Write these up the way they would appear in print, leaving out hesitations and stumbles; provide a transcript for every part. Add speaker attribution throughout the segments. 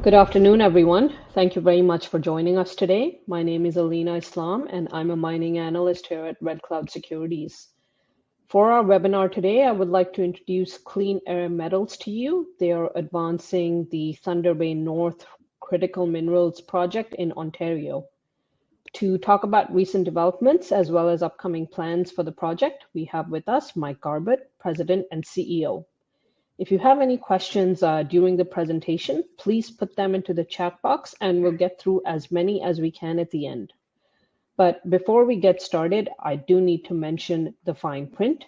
Speaker 1: Good afternoon, everyone. Thank you very much for joining us today. My name is Alina Islam, and I'm a mining analyst here at Red Cloud Securities. For our webinar today, I would like to introduce Clean Air Metals to you. They are advancing the Thunder Bay North Critical Minerals project in Ontario. To talk about recent developments as well as upcoming plans for the project, we have with us Mike Garbutt, President and CEO. If you have any questions during the presentation, please put them into the chat box and we'll get through as many as we can at the end. But before we get started, I do need to mention the fine print.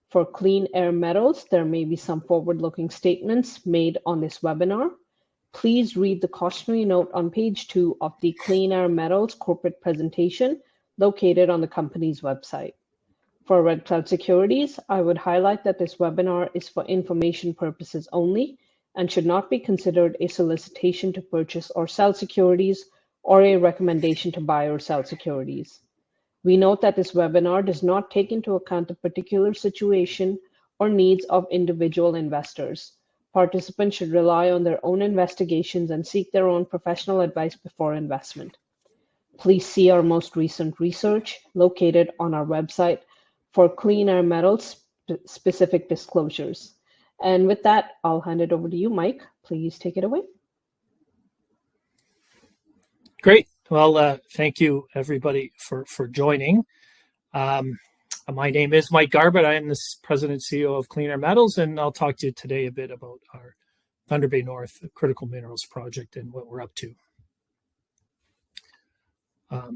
Speaker 1: For Clean Air Metals, there may be some forward-looking statements made on this webinar. Please read the cautionary note on page 2 of the Clean Air Metals corporate presentation located on the company's website. For Red Cloud Securities, I would highlight that this webinar is for information purposes only and should not be considered a solicitation to purchase or sell securities or a recommendation to buy or sell securities. We note that this webinar does not take into account the particular situation or needs of individual investors. Participants should rely on their own investigations and seek their own professional advice before investment. Please see our most recent research located on our website for Clean Air Metals specific disclosures. And with that, I'll hand it over to you, Mike. Please take it away.
Speaker 2: Great. Well, thank you, everybody, for joining. My name is Mike Garbutt. I am the President and CEO of Clean Air Metals, and I'll talk to you today a bit about our Thunder Bay North Critical Minerals project and what we're up to.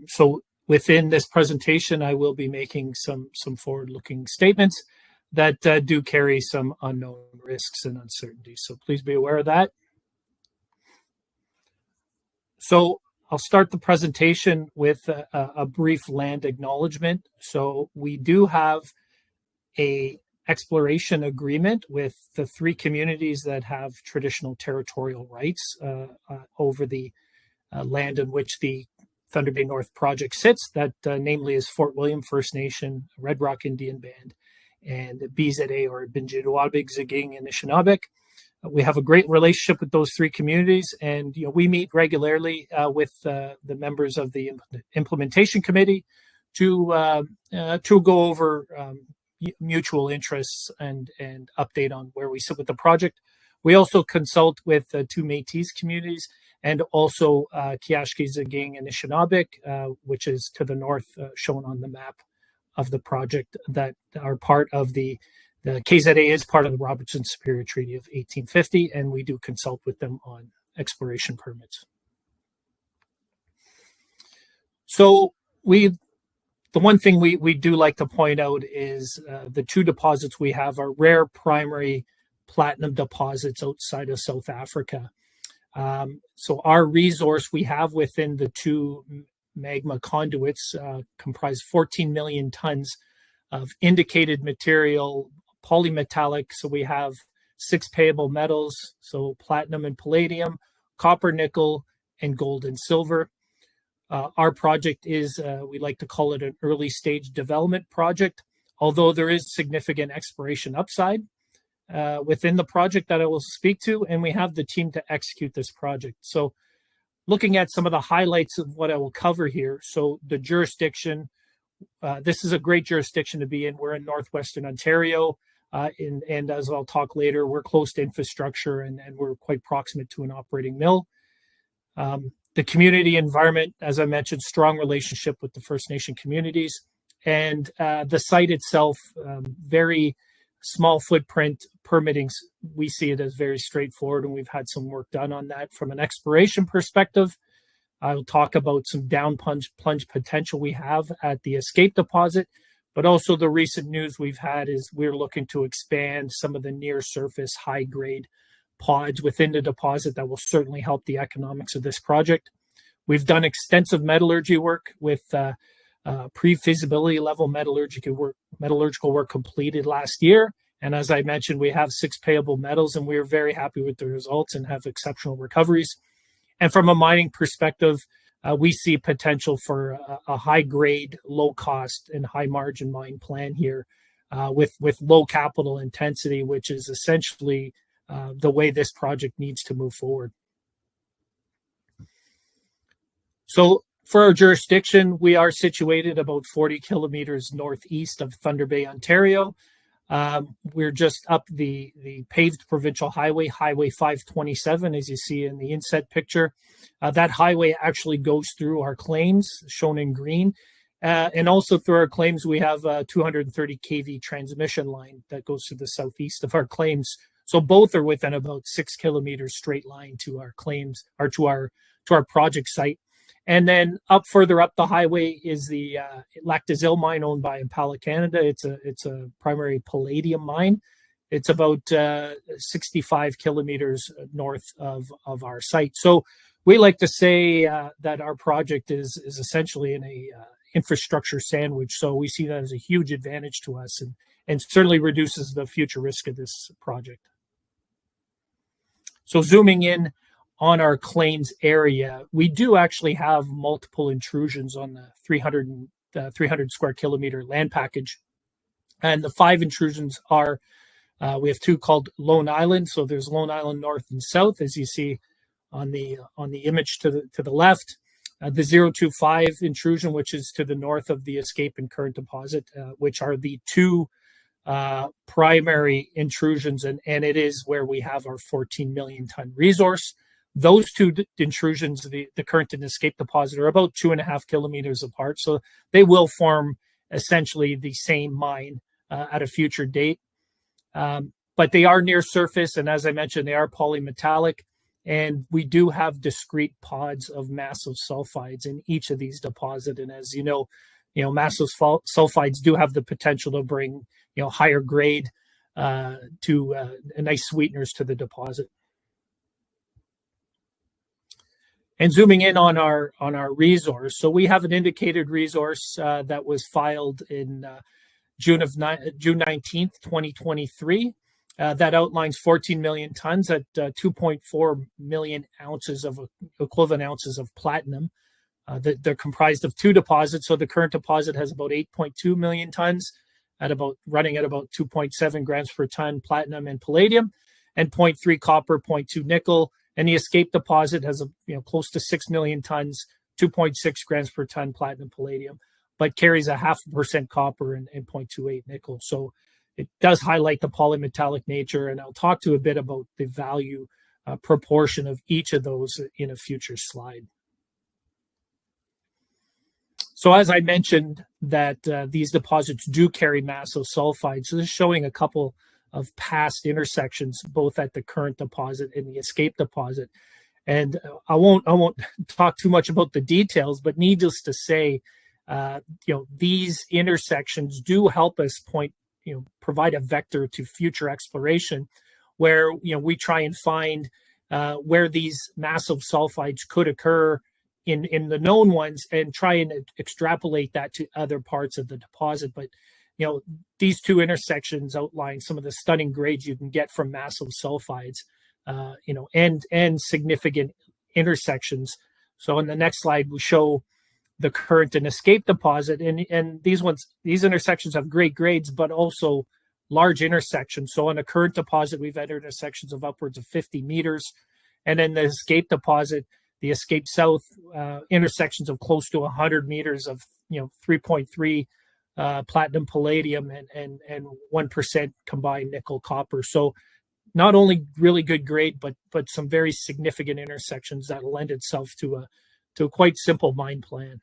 Speaker 2: So within this presentation, I will be making some forward-looking statements that do carry some unknown risks and uncertainties. So please be aware of that. So I'll start the presentation with a brief land acknowledgement. So we do have an exploration agreement with the 3 communities that have traditional territorial rights over the land in which the Thunder Bay North project sits, that namely is Fort William First Nation, Red Rock Indian Band, and BZA or Binjidwabig Ziging Anishinaabe. We have a great relationship with those 3 communities, and we meet regularly with the members of the implementation committee to go over mutual interests and update on where we sit with the project. We also consult with 2 Métis communities, and also Kiashki Ziging and Anishinaabe, which is to the north, shown on the map of the project, that are part of the KZA is part of the Robertson Superior Treaty of 1850, and we do consult with them on exploration permits. So the one thing we do like to point out is the 2 deposits we have are rare primary platinum deposits outside of South Africa. So our resource we have within the 2 magma conduits comprise 14 million tons of indicated material, polymetallic. So we have 6 payable metals, so platinum and palladium, copper, nickel, and gold and silver. Our project is, we like to call it an early stage development project, although there is significant exploration upside within the project that I will speak to, and we have the team to execute this project. So looking at some of the highlights of what I will cover here. So the jurisdiction, this is a great jurisdiction to be in. We're in Northwestern Ontario, and as I'll talk later, we're close to infrastructure and we're quite proximate to an operating mill. The community environment, as I mentioned, strong relationship with the First Nation communities, and the site itself, very small footprint permitting. We see it as very straightforward, and we've had some work done on that. From an exploration perspective, I'll talk about some down plunge potential we have at the Escape deposit, but also the recent news we've had is we're looking to expand some of the near surface high grade pods within the deposit that will certainly help the economics of this project. We've done extensive metallurgy work with pre-feasibility level metallurgical work completed last year. And as I mentioned, we have 6 payable metals, and we're very happy with the results and have exceptional recoveries. And from a mining perspective, we see potential for a high grade, low cost, and high margin mine plan here with low capital intensity, which is essentially the way this project needs to move forward. So for our jurisdiction, we are situated about 40 kilometers northeast of Thunder Bay, Ontario. We're just up the paved provincial highway, Highway 527, as you see in the inset picture. That highway actually goes through our claims, shown in green. And also through our claims, we have a 230 kV transmission line that goes to the southeast of our claims. So both are within about 6 kilometers straight line to our claims, or to our project site. And then further up the highway is the Lac des Îles mine, owned by Impala Canada. It's a primary palladium mine. It's about 65 kilometers north of our site. So we like to say that our project is essentially in a infrastructure sandwich. So we see that as a huge advantage to us, and certainly reduces the future risk of this project. So zooming in on our claims area, we do actually have multiple intrusions on the 300 square kilometer land package. And the 5 intrusions are, we have 2 called Lone Island. So there's Lone Island North and South, as you see on the image to the left. The 025 intrusion, which is to the north of the escape and current deposit, which are the 2 primary intrusions, and it is where we have our 14 million ton resource. Those 2 intrusions, the current and escape deposit, are about 2.5 kilometers apart. So they will form essentially the same mine at a future date. But they are near surface. And as I mentioned, they are polymetallic. And we do have discrete pods of massive sulfides in each of these deposits. And as you know, massive sulfides do have the potential to bring, higher grade to nice sweeteners to the deposit. And zooming in on our resource, so we have an indicated resource that was filed in June 19th, 2023. That outlines 14 million tons at 2.4 million ounces of equivalent ounces of platinum. They're comprised of 2 deposits. So the current deposit has about 8.2 million tons running at about 2.7 grams per ton platinum and palladium, and 0.3 copper, 0.2 nickel. And the escape deposit has close to 6 million tons, 2.6 grams per ton platinum palladium, but carries a 0.5% copper and 0.28 nickel. So it does highlight the polymetallic nature, and I'll talk to a bit about the value proportion of each of those in a future slide. So as I mentioned, that these deposits do carry massive sulfides. So this is showing a couple of past intersections, both at the current deposit and the escape deposit. And I won't talk too much about the details, but needless to say, these intersections do help us provide a vector to future exploration, where we try and find where these massive sulfides could occur in the known ones, and try and extrapolate that to other parts of the deposit. But these 2 intersections outline some of the stunning grades you can get from massive sulfides, and significant intersections. So in the next slide, we show the current and escape deposit, and these intersections have great grades, but also large intersections. So on the current deposit, we've had intersections of upwards of 50 meters, and then the escape deposit, the escape south, intersections of close to 100 meters of 3.3 platinum palladium and 1% combined nickel copper. So not only really good grade, but some very significant intersections that lend itself to a quite simple mine plan.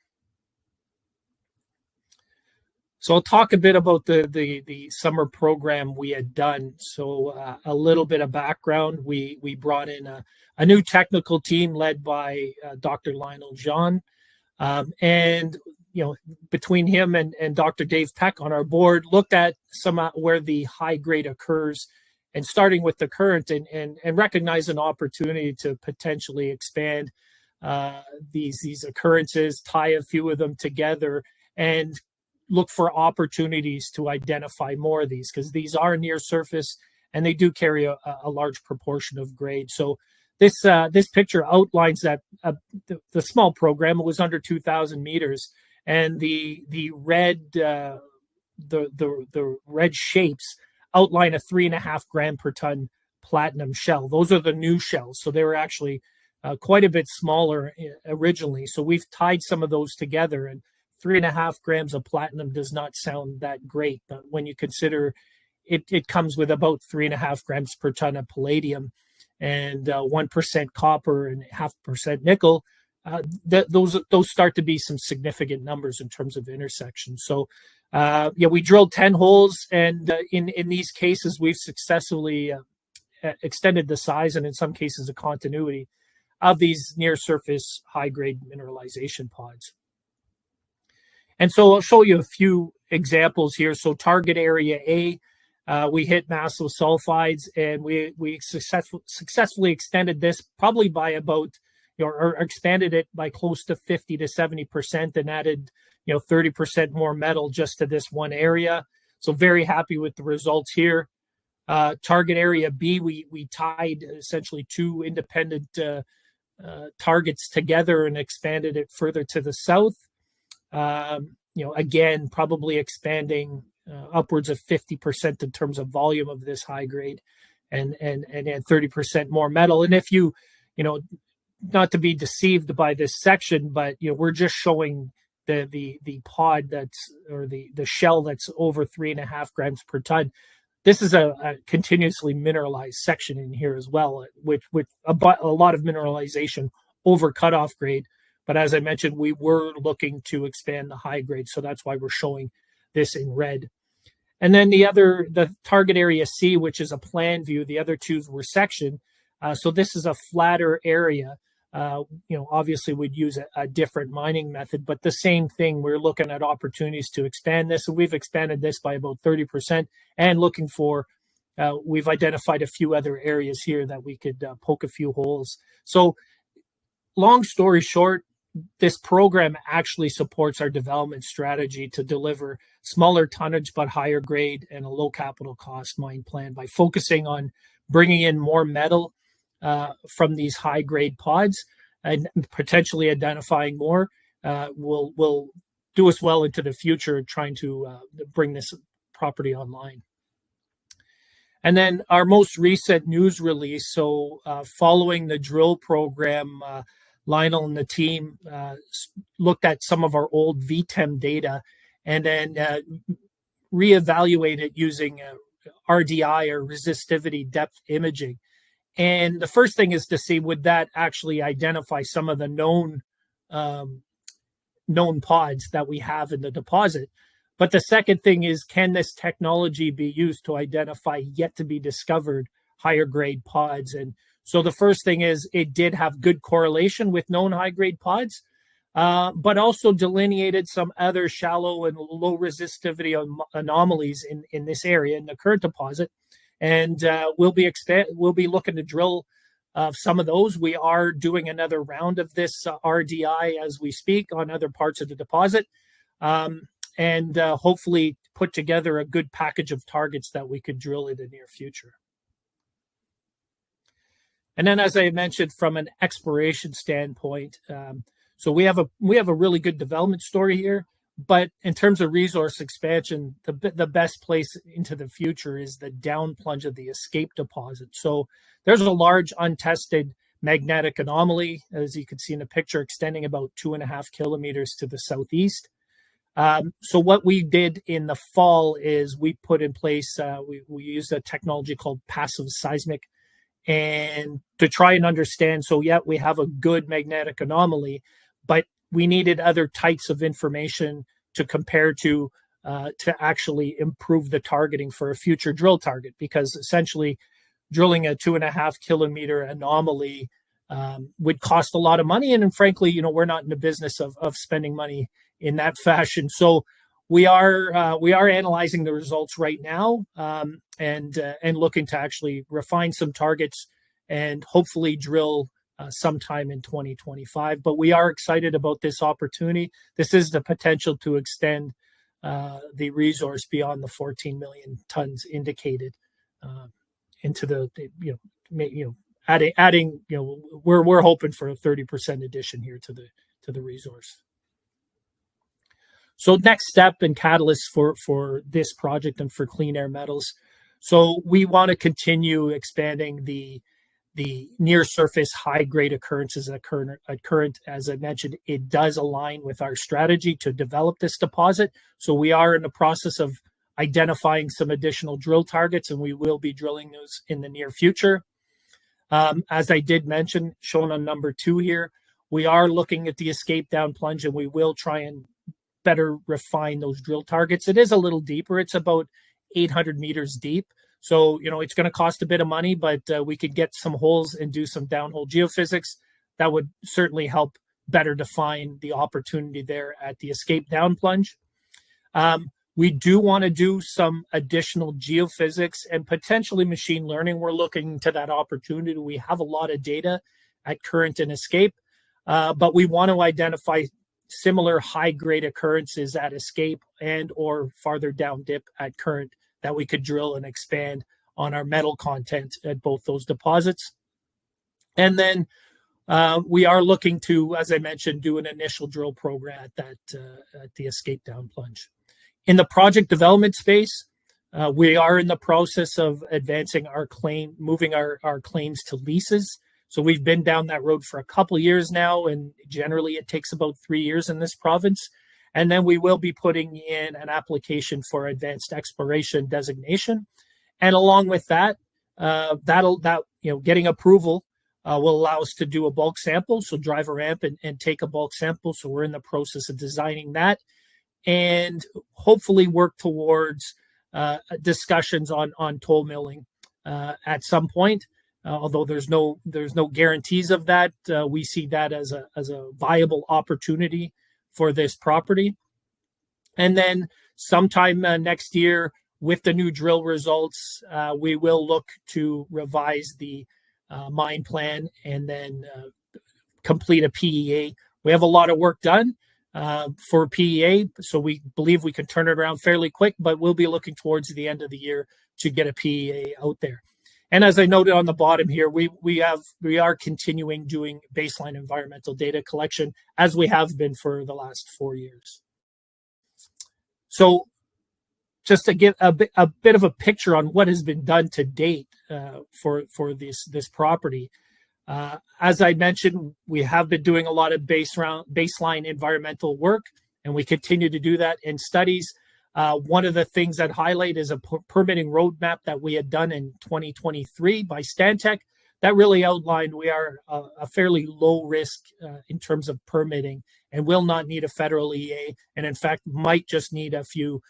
Speaker 2: So I'll talk a bit about the summer program we had done. So a little bit of background: we brought in a new technical team led by Dr. Lionel Jean, and between him and Dr. Dave Peck on our board, looked at some where the high grade occurs, and starting with the current, and recognize an opportunity to potentially expand these occurrences, tie a few of them together, and look for opportunities to identify more of these, because these are near surface and they do carry a large proportion of grade. So this picture outlines that the small program was under 2,000 meters, and the red red shapes outline a 3.5 gram per ton platinum shell. Those are the new shells. So they were actually quite a bit smaller originally. So we've tied some of those together, and 3.5 grams of platinum does not sound that great, but when you consider it comes with about 3.5 grams per ton of palladium and 1% copper and 0.5% nickel, those start to be some significant numbers in terms of intersections. So we drilled 10 holes, and in these cases, we've successfully extended the size and in some cases the continuity of these near surface high grade mineralization pods. And so I'll show you a few examples here. So target area A, we hit massive sulfides, and we successfully extended this probably by about, or expanded it by close to 50 to 70% and added 30% more metal just to this one area. So very happy with the results here. Target area B, we tied essentially two independent targets together and expanded it further to the south. Again, probably expanding upwards of 50% in terms of volume of this high grade, and 30% more metal. And if you not to be deceived by this section, but we're just showing the pod that's, or the shell that's over 3.5 grams per ton. This is a continuously mineralized section in here as well, with a lot of mineralization over cutoff grade. But as I mentioned, we were looking to expand the high grade, so that's why we're showing this in red. And then the target area C, which is a plan view, the other two were sectioned. So this is a flatter area. Obviously we'd use a different mining method, but the same thing, we're looking at opportunities to expand this. So we've expanded this by about 30% and looking for, we've identified a few other areas here that we could poke a few holes. So long story short, this program actually supports our development strategy to deliver smaller tonnage but higher grade and a low capital cost mine plan by focusing on bringing in more metal from these high grade pods and potentially identifying more will do us well into the future trying to bring this property online. And then our most recent news release, so following the drill program, Lionel and the team looked at some of our old VTEM data and then reevaluated it using RDI, or resistivity depth imaging. And the first thing is to see, would that actually identify some of the known pods that we have in the deposit? But the second thing is, can this technology be used to identify yet to be discovered higher grade pods? And so the first thing is, it did have good correlation with known high grade pods, but also delineated some other shallow and low resistivity anomalies in this area in the current deposit. And we'll be looking to drill some of those. We are doing another round of this RDI as we speak on other parts of the deposit, and hopefully put together a good package of targets that we could drill in the near future. And then, as I mentioned, from an exploration standpoint, so we have a really good development story here. But in terms of resource expansion, the best place into the future is the down plunge of the Escape deposit. So there's a large untested magnetic anomaly, as you can see in the picture, extending about 2.5 kilometers to the southeast. So what we did in the fall is we put in place, we used a technology called passive seismic, and to try and understand. So yeah, we have a good magnetic anomaly, but we needed other types of information to compare to actually improve the targeting for a future drill target, because essentially drilling a 2.5 kilometer anomaly would cost a lot of money. And frankly, we're not in the business of spending money in that fashion. So we are analyzing the results right now, and looking to actually refine some targets and hopefully drill sometime in 2025. But we are excited about this opportunity. This is the potential to extend the resource beyond the 14 million tons indicated into the adding we're hoping for a 30% addition here to the resource. So next step and catalyst for this project and for Clean Air Metals. So we want to continue expanding the the near surface high grade occurrences at current, as I mentioned, it does align with our strategy to develop this deposit. So we are in the process of identifying some additional drill targets, and we will be drilling those in the near future. As I did mention, shown on number 2 here, we are looking at the escape down plunge, and we will try and better refine those drill targets. It is a little deeper. It's about 800 meters deep. So, it's going to cost a bit of money, but we could get some holes and do some downhole geophysics. That would certainly help better define the opportunity there at the escape down plunge. We do want to do some additional geophysics and potentially machine learning. We're looking to that opportunity. We have a lot of data at current and escape, but we want to identify similar high-grade occurrences at escape and or farther down dip at current that we could drill and expand on our metal content at both those deposits. And then we are looking to, as I mentioned, do an initial drill program at the escape down plunge. In the project development space, we are in the process of advancing our claim, moving our claims to leases. So we've been down that road for a couple of years now, and generally it takes about 3 years in this province. And then we will be putting in an application for advanced exploration designation. And along with that, getting approval will allow us to do a bulk sample, so drive a ramp and take a bulk sample. So we're in the process of designing that, and hopefully work towards discussions on toll milling at some point. Although there's no guarantees of that, we see that as a viable opportunity for this property. And then sometime next year, with the new drill results, we will look to revise the mine plan and then complete a PEA. We have a lot of work done for PEA, so we believe we can turn it around fairly quick, but we'll be looking towards the end of the year to get a PEA out there. And as I noted on the bottom here, we are continuing doing baseline environmental data collection as we have been for the last 4 years. So just to get a bit of a picture on what has been done to date for this property. As I mentioned, we have been doing a lot of baseline environmental work, and we continue to do that in studies. One of the things that highlight is a permitting roadmap that we had done in 2023 by Stantec that really outlined we are a fairly low risk in terms of permitting and will not need a federal EA, and in fact might just need a few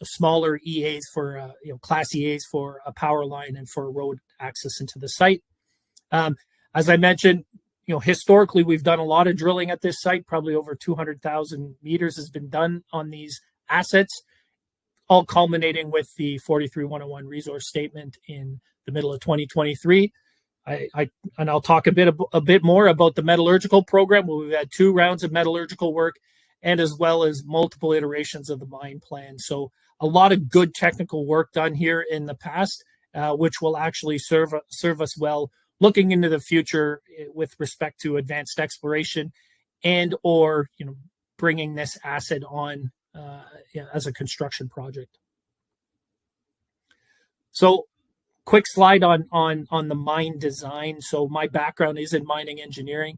Speaker 2: smaller EAs for class EAs for a power line and for road access into the site. As I mentioned, historically we've done a lot of drilling at this site. Probably over 200,000 meters has been done on these assets, all culminating with the 43-101 resource statement in the middle of 2023. And I'll talk a bit more about the metallurgical program, where we've had 2 rounds of metallurgical work, and as well as multiple iterations of the mine plan. So a lot of good technical work done here in the past, which will actually serve us well looking into the future with respect to advanced exploration and or bringing this asset on as a construction project. So quick slide on the mine design. So my background is in mining engineering.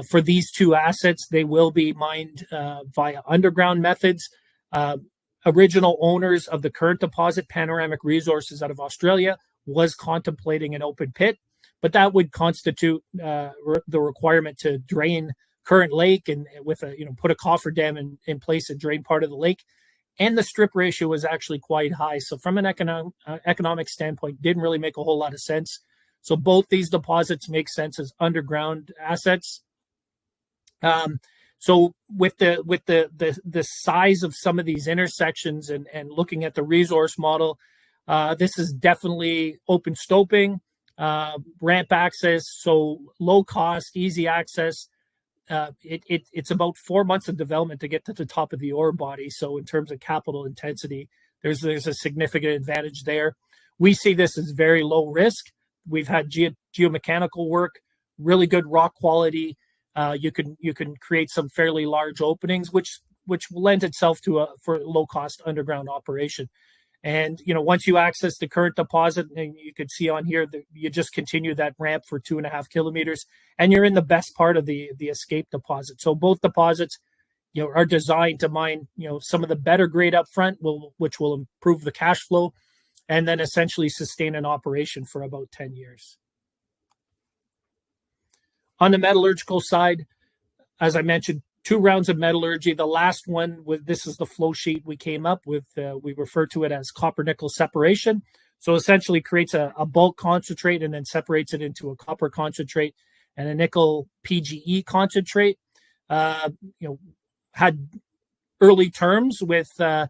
Speaker 2: For these 2 assets, they will be mined via underground methods. Original owners of the current deposit, Panoramic Resources out of Australia, was contemplating an open pit, but that would constitute the requirement to drain current lake and with put a coffer dam in place and drain part of the lake. And the strip ratio was actually quite high. So from an economic standpoint, didn't really make a whole lot of sense. So both these deposits make sense as underground assets. So with the size of some of these intersections and looking at the resource model, this is definitely open stoping, ramp access, so low cost, easy access. It's about 4 months of development to get to the top of the ore body. So in terms of capital intensity, there's a significant advantage there. We see this as very low risk. We've had geomechanical work, really good rock quality. You can create some fairly large openings, which lends itself for low cost underground operation. And, once you access the current deposit, and you can see on here that you just continue that ramp for 2.5 kilometers, and you're in the best part of the escape deposit. So both deposits, are designed to mine, some of the better grade up front, which will improve the cash flow, and then essentially sustain an operation for about 10 years. On the metallurgical side, as I mentioned, 2 rounds of metallurgy. The last one, this is the flow sheet we came up with. We refer to it as copper-nickel separation. So essentially creates a bulk concentrate and then separates it into a copper concentrate and a nickel PGE concentrate. Had early terms with the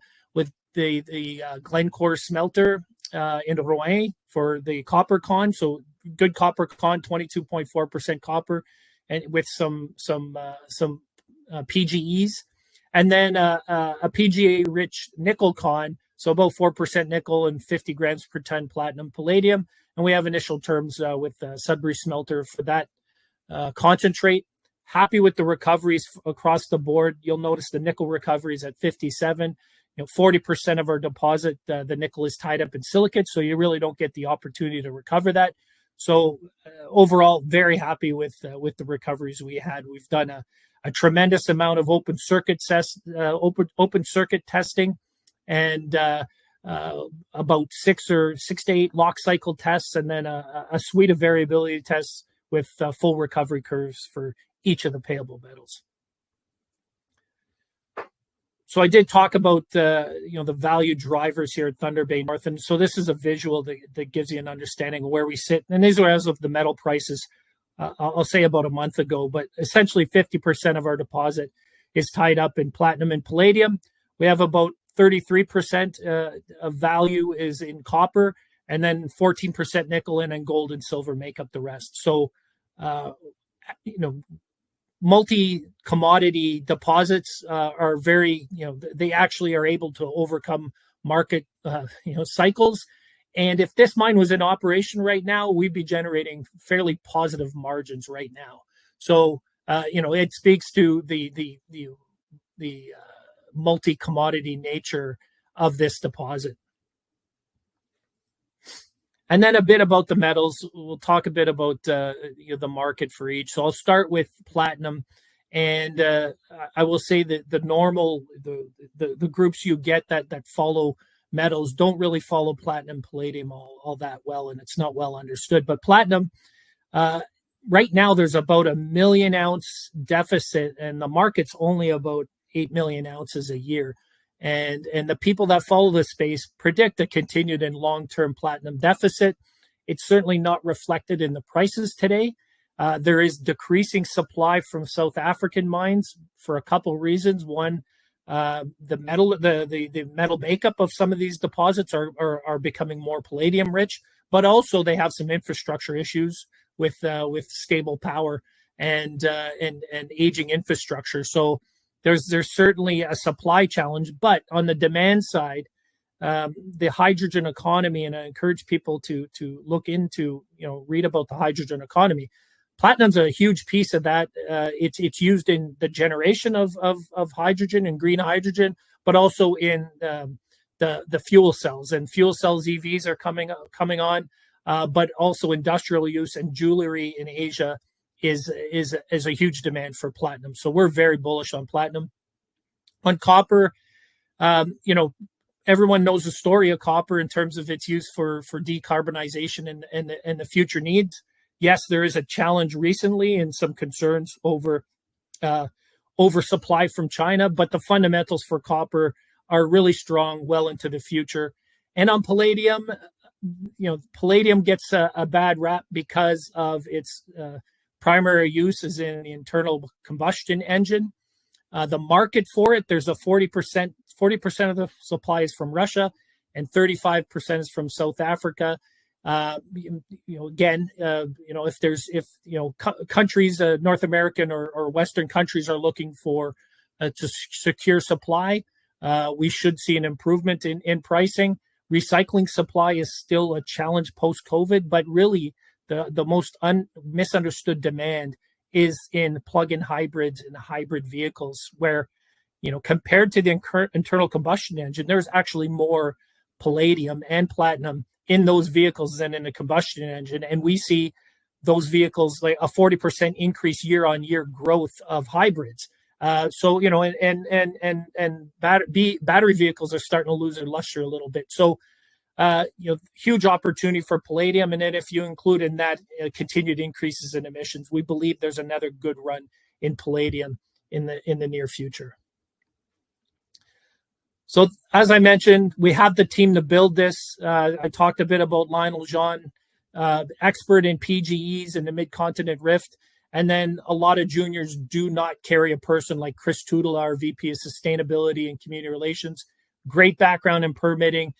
Speaker 2: Glencore smelter in Rouen for the copper con. So good copper con, 22.4% copper, and with some PGEs, and then a PGA-rich nickel con, so about 4% nickel and 50 grams per ton platinum palladium. And we have initial terms with Sudbury Smelter for that concentrate. Happy with the recoveries across the board. You'll notice the nickel recoveries at 57. 40% of our deposit, the nickel is tied up in silicate, so you really don't get the opportunity to recover that. So overall, very happy with the recoveries we had. We've done a tremendous amount of open circuit testing, and about 6 to 8 lock cycle tests, and then a suite of variability tests with full recovery curves for each of the payable metals. So I did talk about the value drivers here at Thunder Bay North, and so this is a visual that gives you an understanding of where we sit. And these are as of the metal prices, I'll say about a month ago, but essentially 50% of our deposit is tied up in platinum and palladium. We have about 33% of value is in copper, and then 14% nickel, and then gold and silver make up the rest. So, multi-commodity deposits are very, they actually are able to overcome market, cycles. And if this mine was in operation right now, we'd be generating fairly positive margins right now. So, it speaks to the multi-commodity nature of this deposit. And then a bit about the metals. We'll talk a bit about the market for each. So I'll start with platinum, and I will say that the groups you get that follow metals don't really follow platinum, palladium all that well, and it's not well understood. But platinum, right now there's about a 1 million ounce deficit, and the market's only about 8 million ounces a year. And the people that follow the space predict a continued and long-term platinum deficit. It's certainly not reflected in the prices today. There is decreasing supply from South African mines for a couple reasons. One, the metal makeup of some of these deposits are becoming more palladium rich, but also they have some infrastructure issues with stable power and aging infrastructure. So there's certainly a supply challenge, but on the demand side, the hydrogen economy, and I encourage people to look into, read about the hydrogen economy. Platinum's a huge piece of that. It's used in the generation of hydrogen and green hydrogen, but also in the fuel cells, and fuel cells EVs are coming on, but also industrial use and jewelry in Asia is a huge demand for platinum. So we're very bullish on platinum. On copper, everyone knows the story of copper in terms of its use for decarbonization and the future needs. Yes, there is a challenge recently and some concerns over oversupply from China, but the fundamentals for copper are really strong well into the future. And on palladium, palladium gets a bad rap because of its primary use is in the internal combustion engine. The market for it, there's a 40% of the supply is from Russia and 35% is from South Africa. If countries, North American or Western countries are looking for to secure supply, we should see an improvement in pricing. Recycling supply is still a challenge post-COVID, but really the most misunderstood demand is in plug-in hybrids and hybrid vehicles, where, compared to the internal combustion engine, there's actually more palladium and platinum in those vehicles than in a combustion engine. And we see those vehicles like a 40% increase year-on-year growth of hybrids. So, you know, battery vehicles are starting to lose their luster a little bit. So, you know, huge opportunity for palladium. And then if you include in that continued increases in emissions, we believe there's another good run in palladium in the near future. So as I mentioned, we have the team to build this. I talked a bit about Lionel Jean, expert in PGEs and the Mid-Continent Rift. And then a lot of juniors do not carry a person like Chris Toodle, our VP of Sustainability and Community Relations. Great background in permitting,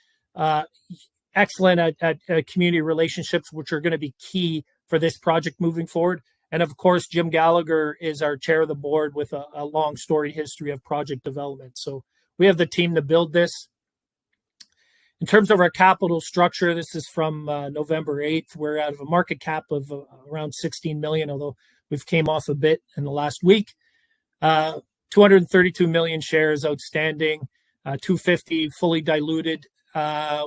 Speaker 2: excellent at community relationships, which are going to be key for this project moving forward. And of course, Jim Gallagher is our chair of the board with a long storied history of project development. So we have the team to build this. In terms of our capital structure, this is from November 8th. We're out of a market cap of around 16 million, although we've came off a bit in the last week. 232 million shares outstanding, 250 fully diluted.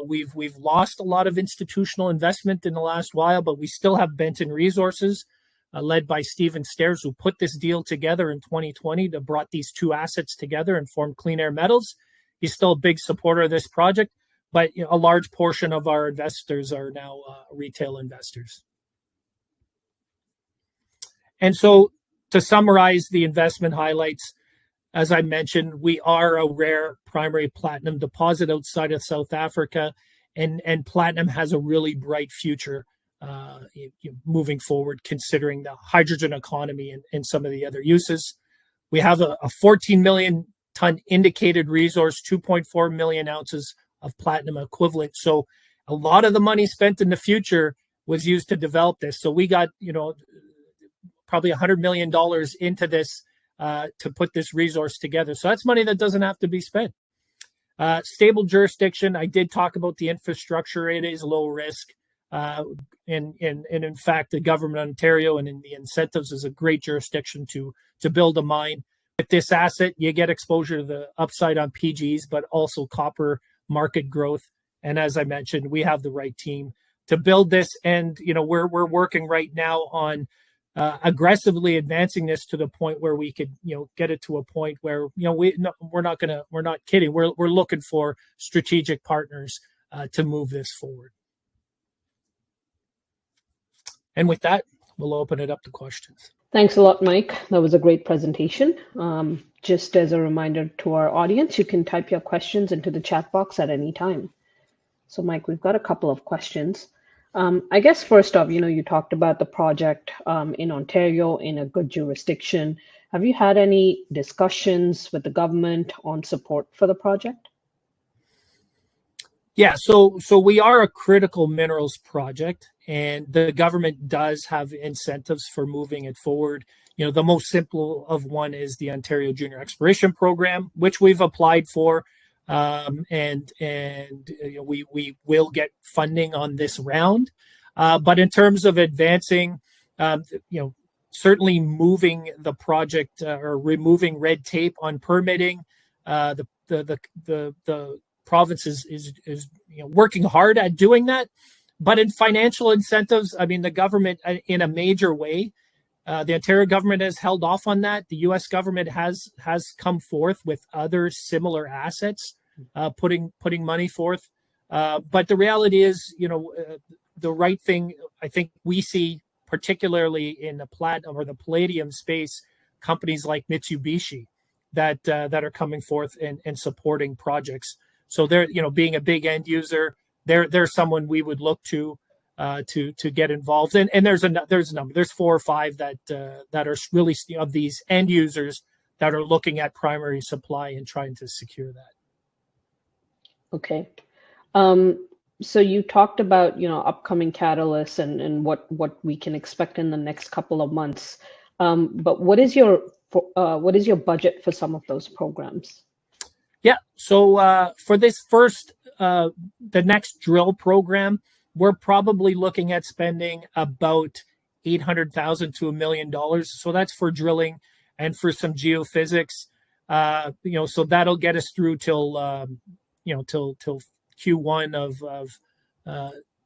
Speaker 2: We've lost a lot of institutional investment in the last while, but we still have Benton Resources, led by Stephen Stairs, who put this deal together in 2020 to brought these two assets together and formed Clean Air Metals. He's still a big supporter of this project, but you know, a large portion of our investors are now retail investors. And so to summarize the investment highlights, as I mentioned, we are a rare primary platinum deposit outside of South Africa, and platinum has a really bright future moving forward, considering the hydrogen economy and some of the other uses. We have a 14 million ton indicated resource, 2.4 million ounces of platinum equivalent. So a lot of the money spent in the future was used to develop this. So we got, you know, probably $100 million into this to put this resource together. So that's money that doesn't have to be spent. Stable jurisdiction. I did talk about the infrastructure. It is low risk. And in fact, the government of Ontario and in the incentives is a great jurisdiction to build a mine. With this asset, you get exposure to the upside on PGs, but also copper market growth. And as I mentioned, we have the right team to build this. And, you know, we're working right now on aggressively advancing this to the point where we could, you know, get it to a point where, you know, we're not kidding. We're looking for strategic partners to move this forward. And with that, we'll open it up to questions.
Speaker 1: Thanks a lot, Mike. That was a great presentation. Just as a reminder to our audience, you can type your questions into the chat box at any time. So, Mike, we've got a couple of questions. I guess first off, you know, you talked about the project in Ontario in a good jurisdiction. Have you had any discussions with the government on support for the project?
Speaker 2: Yeah, so we are a critical minerals project, and the government does have incentives for moving it forward. You know, the most simple of one is the Ontario Junior Exploration Program, which we've applied for, and you know, we will get funding on this round. But in terms of advancing, you know, certainly moving the project or removing red tape on permitting, the province is you know, working hard at doing that. But in financial incentives, I mean, the government in a major way, the Ontario government has held off on that. The U.S. government has come forth with other similar assets, putting money forth. But the reality is, you know, the right thing I think we see, particularly in the platinum or the palladium space, companies like Mitsubishi that are coming forth and supporting projects. So they're, you know, being a big end user, they're someone we would look to get involved. And there's a number. There's 4 or 5 that are really of these end users that are looking at primary supply and trying to secure that.
Speaker 1: Okay. So you talked about, you know, upcoming catalysts and what we can expect in the next couple of months. But what is your budget for some of those programs?
Speaker 2: Yeah. So for this first, the next drill program, we're probably looking at spending about $800,000 to $1 million. So that's for drilling and for some geophysics. You know, so that'll get us through till Q1 of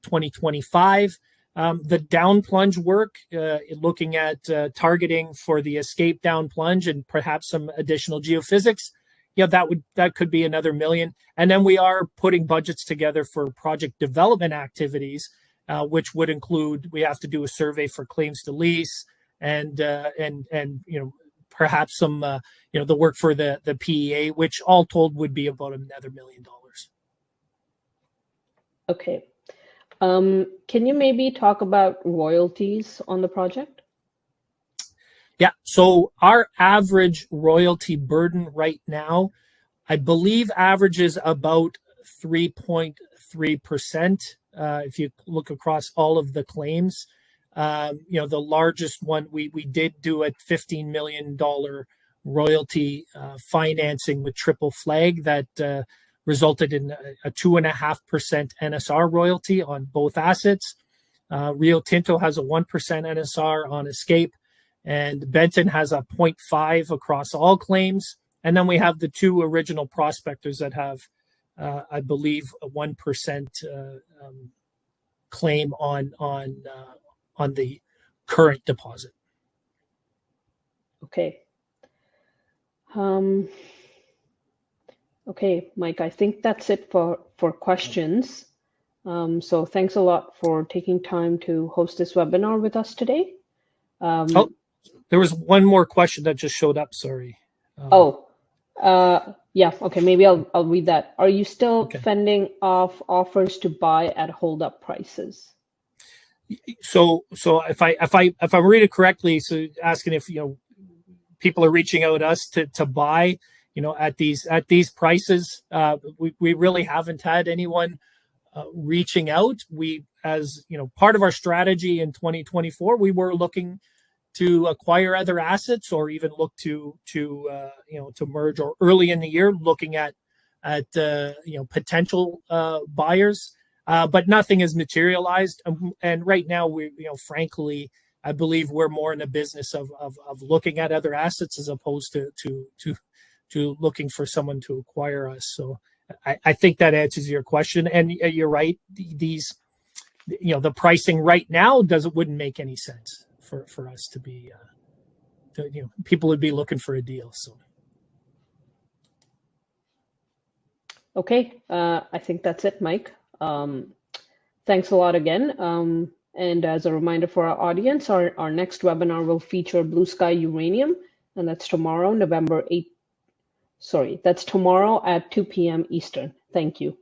Speaker 2: 2025. The down plunge work, looking at targeting for the escape down plunge and perhaps some additional geophysics, that could be another $1 million. And then we are putting budgets together for project development activities, which would include, we have to do a survey for claims to lease and perhaps some the work for the PEA, which all told would be about another $1 million.
Speaker 1: Okay. Can you maybe talk about royalties on the project?
Speaker 2: Yeah, so our average royalty burden right now, I believe, averages about 3.3%. If you look across all of the claims, the largest one, we did do a $15 million royalty financing with Triple Flag that resulted in a 2.5% NSR royalty on both assets. Rio Tinto has a 1% NSR on escape, and Benton has a 0.5 across all claims. And then we have the two original prospectors that have, I believe, a 1% claim on the current deposit.
Speaker 1: Okay. Okay, Mike, I think that's it for questions. So thanks a lot for taking time to host this webinar with us today.
Speaker 2: There was one more question that just showed up, sorry.
Speaker 1: Yeah, okay, maybe I'll read that. Are you still fending off offers to buy at hold-up prices?
Speaker 2: So if I read it correctly, so asking if people are reaching out to us to buy at these prices, we really haven't had anyone reaching out. We, as part of our strategy in 2024, we were looking to acquire other assets or even look to merge, or early in the year looking at potential buyers, but nothing has materialized. And right now we frankly, I believe we're more in the business of looking at other assets as opposed to looking for someone to acquire us. So I think that answers your question. And you're right. These, the pricing right now wouldn't make any sense for us to be, people would be looking for a deal. So.
Speaker 1: Okay. I think that's it, Mike. Thanks a lot again. And as a reminder for our audience, our next webinar will feature blue sky uranium, and that's tomorrow, November 8th. Sorry, that's tomorrow at 2 p.m. Eastern. Thank you.